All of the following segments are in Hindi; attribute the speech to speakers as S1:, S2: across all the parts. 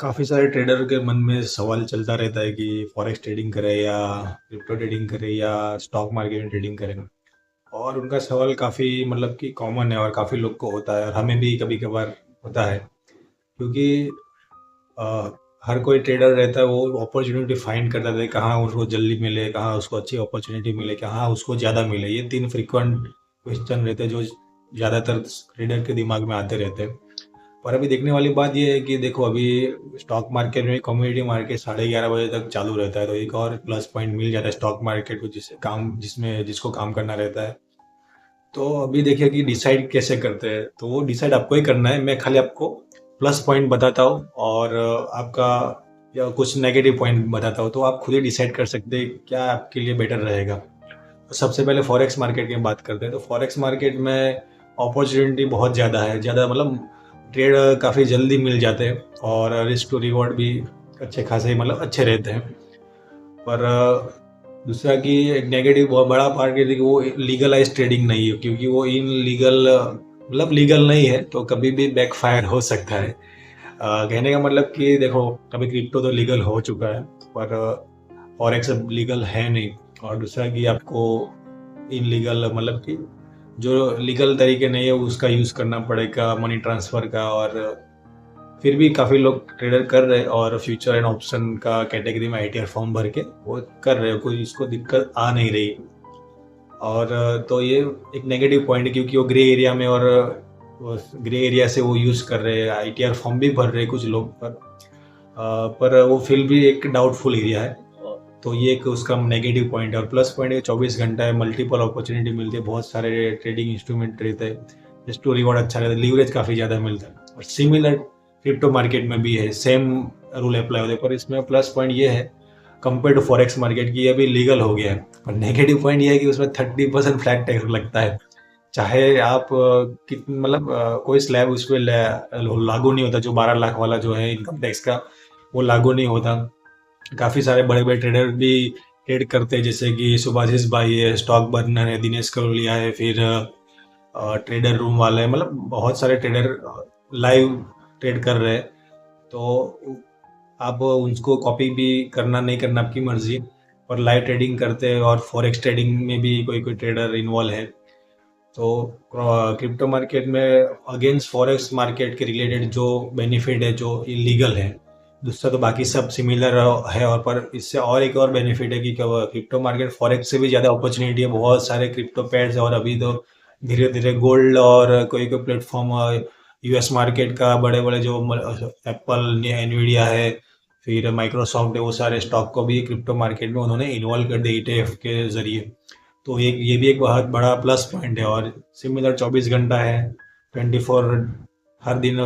S1: काफ़ी सारे ट्रेडर के मन में सवाल चलता रहता है कि फॉरेक्स ट्रेडिंग करें या क्रिप्टो ट्रेडिंग करें या स्टॉक मार्केट में ट्रेडिंग करें। और उनका सवाल काफ़ी मतलब कि कॉमन है और काफ़ी लोग को होता है और हमें भी कभी कभार होता है क्योंकि अ, हर कोई ट्रेडर रहता है वो अपॉर्चुनिटी फाइंड करता है कहाँ उसको जल्दी मिले, कहाँ उसको अच्छी अपॉर्चुनिटी मिले, कहाँ उसको ज़्यादा मिले। ये तीन फ्रिक्वेंट क्वेश्चन रहते हैं जो ज़्यादातर ट्रेडर के दिमाग में आते रहते हैं। पर अभी देखने वाली बात ये है कि देखो अभी स्टॉक मार्केट में कम्युनिटी मार्केट 11:30 बजे तक चालू रहता है, तो एक और प्लस पॉइंट मिल जाता है स्टॉक मार्केट को जिसको काम करना रहता है। तो अभी देखिए कि डिसाइड कैसे करते हैं, तो वो डिसाइड आपको ही करना है। मैं खाली आपको प्लस पॉइंट बताता हूँ और आपका या कुछ नेगेटिव पॉइंट बताता हूँ, तो आप खुद ही डिसाइड कर सकते हैं क्या आपके लिए बेटर रहेगा। तो सबसे पहले फॉरेक्स मार्केट की बात करते हैं। तो फॉरेक्स मार्केट में अपॉर्चुनिटी बहुत ज़्यादा है, ज़्यादा मतलब ट्रेड काफ़ी जल्दी मिल जाते हैं और रिस्क टू रिवॉर्ड भी अच्छे खासे मतलब अच्छे रहते हैं। पर दूसरा कि एक नेगेटिव बहुत बड़ा पार्ट ये है कि वो लीगलाइज ट्रेडिंग नहीं है, क्योंकि वो इन लीगल मतलब लीगल नहीं है, तो कभी भी बैकफायर हो सकता है। कहने का मतलब कि देखो अभी क्रिप्टो तो लीगल हो चुका है, पर फॉरेक्स अब लीगल है नहीं। और दूसरा कि आपको इनलीगल मतलब कि जो लीगल तरीके नहीं है उसका यूज़ करना पड़ेगा मनी ट्रांसफ़र का। और फिर भी काफ़ी लोग ट्रेडर कर रहे हैं और फ्यूचर एंड ऑप्शन का कैटेगरी में आईटीआर फॉर्म भर के वो कर रहे हो, कोई इसको दिक्कत आ नहीं रही। और तो ये एक नेगेटिव पॉइंट है क्योंकि वो ग्रे एरिया में और ग्रे एरिया से वो यूज़ कर रहे हैं, आईटीआर फॉर्म भी भर रहे हैं कुछ लोग, पर वो फिर भी एक डाउटफुल एरिया है। तो ये एक उसका नेगेटिव पॉइंट है। और प्लस पॉइंट है 24 घंटा है, मल्टीपल अपॉर्चुनिटी मिलती है, बहुत सारे ट्रेडिंग इंस्ट्रूमेंट रहते हैं, जस्ट टू रिवॉर्ड अच्छा रहता है, लीवरेज काफ़ी ज़्यादा मिलता है। और सिमिलर क्रिप्टो मार्केट में भी है, सेम रूल अप्लाई होते हैं। पर इसमें प्लस पॉइंट ये है कंपेयर टू फॉरेक्स मार्केट की, ये भी लीगल हो गया है। और नेगेटिव पॉइंट ये है कि उसमें 30% फ्लैट टैक्स लगता है। चाहे आप कितने मतलब कोई स्लैब उस पर लागू नहीं होता, जो 12 लाख वाला जो है इनकम टैक्स का, वो लागू नहीं होता। काफ़ी सारे बड़े बड़े ट्रेडर भी ट्रेड करते हैं, जैसे कि सुभाषिस भाई है, स्टॉक बर्नर है, दिनेश करोलिया है, फिर ट्रेडर रूम वाले हैं, मतलब बहुत सारे ट्रेडर लाइव ट्रेड कर रहे हैं। तो आप उनको कॉपी भी करना नहीं करना आपकी मर्जी, और लाइव ट्रेडिंग करते हैं। और फॉरेक्स ट्रेडिंग में भी कोई कोई ट्रेडर इन्वॉल्व है। तो क्रिप्टो मार्केट में अगेंस्ट फॉरेक्स मार्केट के रिलेटेड जो बेनिफिट है जो इलीगल है, दूसरा तो बाकी सब सिमिलर है। और पर इससे और एक और बेनिफिट है कि क्रिप्टो मार्केट फॉरेक्स से भी ज़्यादा अपॉर्चुनिटी है, बहुत सारे क्रिप्टो पेयर्स है। और अभी तो धीरे धीरे गोल्ड और कोई कोई प्लेटफॉर्म यूएस मार्केट का बड़े बड़े जो एप्पल एनवीडिया है, फिर माइक्रोसॉफ्ट है, वो सारे स्टॉक को भी क्रिप्टो मार्केट में उन्होंने इन्वॉल्व कर दिया ईटीएफ के जरिए। तो ये भी एक बहुत बड़ा प्लस पॉइंट है। और सिमिलर 24 घंटा है, 24, हर दिन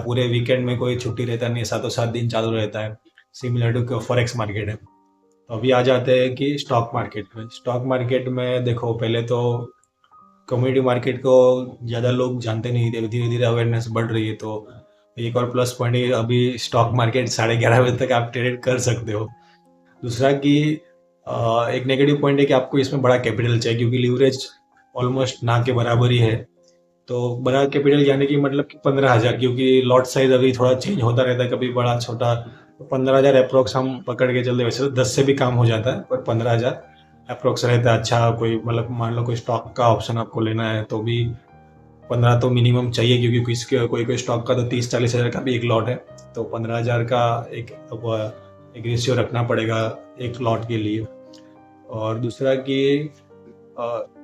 S1: पूरे वीकेंड में कोई छुट्टी रहता नहीं है, 7 दिन चालू रहता है, सिमिलर टू फॉरेक्स मार्केट है। तो अभी आ जाते हैं कि स्टॉक मार्केट में। स्टॉक मार्केट में देखो पहले तो कम्युनिटी मार्केट को ज़्यादा लोग जानते नहीं थे, धीरे धीरे अवेयरनेस बढ़ रही है। तो एक और प्लस पॉइंट है, अभी स्टॉक मार्केट 11:30 बजे तक आप ट्रेड कर सकते हो। दूसरा कि एक नेगेटिव पॉइंट है कि आपको इसमें बड़ा कैपिटल चाहिए, क्योंकि लीवरेज ऑलमोस्ट ना के बराबर ही है। तो बड़ा कैपिटल यानी कि मतलब कि 15,000, क्योंकि लॉट साइज अभी थोड़ा चेंज होता रहता है, कभी बड़ा छोटा। तो 15,000 अप्रोक्स हम पकड़ के चलते, वैसे तो 10 से भी काम हो जाता है, पर 15,000 अप्रोक्स रहता है। अच्छा कोई मतलब मान लो कोई स्टॉक का ऑप्शन आपको लेना है तो भी 15 तो मिनिमम चाहिए, क्योंकि कोई कोई स्टॉक का तो 30-40 हज़ार का भी एक लॉट है। तो 15,000 का एक रेशियो रखना पड़ेगा एक लॉट के लिए। और दूसरा कि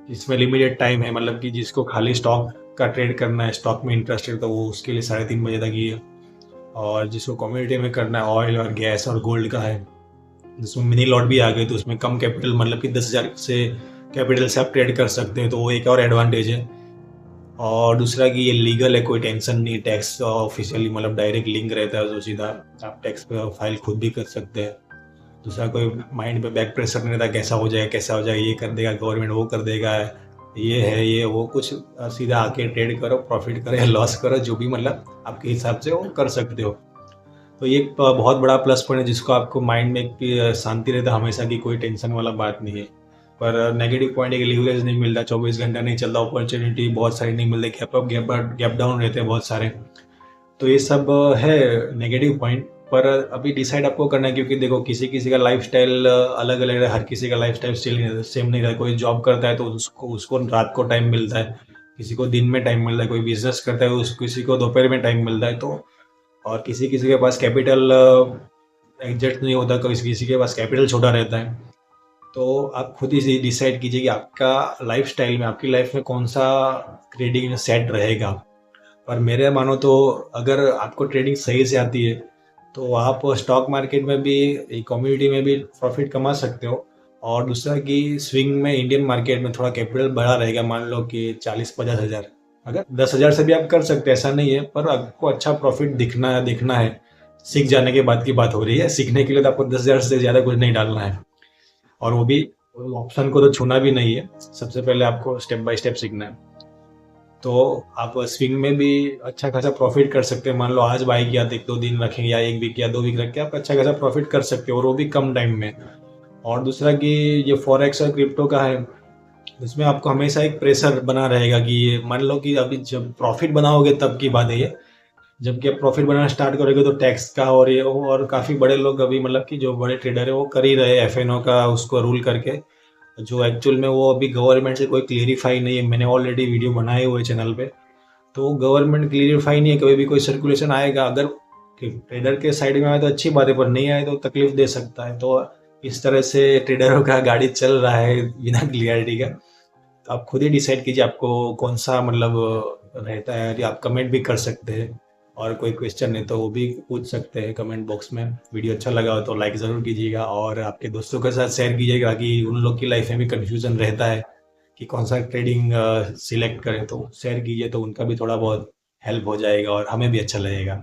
S1: इसमें लिमिटेड टाइम है, मतलब कि जिसको खाली स्टॉक का ट्रेड करना है, स्टॉक में इंटरेस्ट है, तो वो उसके लिए 3:30 बजे तक ही है। और जिसको कम्युनिटी में करना है, ऑयल और गैस और गोल्ड का है, जिसमें मिनी लॉट भी आ गए, तो उसमें कम कैपिटल मतलब कि 10,000 से कैपिटल से आप ट्रेड कर सकते हैं, तो वो एक और एडवांटेज है। और दूसरा कि ये लीगल है, कोई टेंशन नहीं, टैक्स ऑफिशियली मतलब डायरेक्ट लिंक रहता है, तो सीधा आप टैक्स पे फाइल खुद भी कर सकते हैं। दूसरा कोई माइंड पे बैक प्रेशर नहीं रहता, कैसा हो जाएगा कैसा हो जाएगा, ये कर देगा गवर्नमेंट, वो कर देगा, ये है ये वो कुछ। सीधा आके ट्रेड करो, प्रॉफिट करो या लॉस करो, जो भी मतलब आपके हिसाब से वो कर सकते हो। तो ये एक बहुत बड़ा प्लस पॉइंट है, जिसको आपको माइंड में एक शांति रहता है हमेशा की कोई टेंशन वाला बात नहीं है। पर नेगेटिव पॉइंट है कि लीवरेज नहीं मिलता, 24 घंटा नहीं चलता, अपॉर्चुनिटी बहुत सारी नहीं मिलती, गैप अप गैप डाउन रहते हैं बहुत सारे। तो ये सब है नेगेटिव पॉइंट। पर अभी डिसाइड आपको करना है, क्योंकि देखो किसी किसी का लाइफस्टाइल अलग अलग है, हर किसी का लाइफस्टाइल स्टिल सेम नहीं रहता। कोई जॉब करता है तो उसको उसको रात को टाइम मिलता है, किसी को दिन में टाइम मिलता है, कोई बिजनेस करता है किसी को दोपहर में टाइम मिलता है। तो और किसी किसी के पास कैपिटल एग्जैक्ट नहीं होता, किसी किसी के पास कैपिटल छोटा रहता है। तो आप खुद ही डिसाइड कीजिए कि आपका लाइफस्टाइल में, आपकी लाइफ में कौन सा ट्रेडिंग सेट रहेगा। और मेरे मानो तो अगर आपको ट्रेडिंग सही से आती है तो आप स्टॉक मार्केट में भी, कम्युनिटी में भी प्रॉफिट कमा सकते हो। और दूसरा कि स्विंग में इंडियन मार्केट में थोड़ा कैपिटल बड़ा रहेगा, मान लो कि 40-50 हज़ार, अगर 10 हज़ार से भी आप कर सकते हैं, ऐसा नहीं है, पर आपको अच्छा प्रॉफिट दिखना है। सीख जाने के बाद की बात हो रही है, सीखने के लिए तो आपको 10 हज़ार से ज़्यादा कुछ नहीं डालना है, और वो भी ऑप्शन को तो छूना भी नहीं है। सबसे पहले आपको स्टेप बाय स्टेप सीखना है। तो आप स्विंग में भी अच्छा खासा प्रॉफिट कर सकते हैं। मान लो आज बाई किया, 1-2 दिन रखेंगे या 1 वीक या 2 वीक रख के आप अच्छा खासा प्रॉफिट कर सकते हो, और वो भी कम टाइम में। और दूसरा कि ये फॉरेक्स और क्रिप्टो का है, इसमें आपको हमेशा एक प्रेशर बना रहेगा कि ये मान लो कि अभी जब प्रॉफिट बनाओगे तब की बात है ये, जबकि आप प्रॉफिट बनाना स्टार्ट करोगे तो टैक्स का और ये, और काफ़ी बड़े लोग अभी मतलब कि जो बड़े ट्रेडर है वो कर ही रहे एफएनओ का उसको रूल करके, जो एक्चुअल में वो अभी गवर्नमेंट से कोई क्लियरिफाई नहीं है। मैंने ऑलरेडी वीडियो बनाए हुए चैनल पे, तो गवर्नमेंट क्लियरिफाई नहीं है, कभी भी कोई सर्कुलेशन आएगा, अगर ट्रेडर के साइड में आए तो अच्छी बात है, पर नहीं आए तो तकलीफ दे सकता है। तो इस तरह से ट्रेडरों का गाड़ी चल रहा है बिना क्लियरिटी का। तो आप खुद ही डिसाइड कीजिए आपको कौन सा मतलब रहता है। आप कमेंट भी कर सकते हैं, और कोई क्वेश्चन है तो वो भी पूछ सकते हैं कमेंट बॉक्स में। वीडियो अच्छा लगा हो तो लाइक ज़रूर कीजिएगा, और आपके दोस्तों के साथ शेयर कीजिएगा कि उन लोग की लाइफ में भी कन्फ्यूज़न रहता है कि कौन सा ट्रेडिंग सिलेक्ट करें। तो शेयर कीजिए तो उनका भी थोड़ा बहुत हेल्प हो जाएगा और हमें भी अच्छा लगेगा।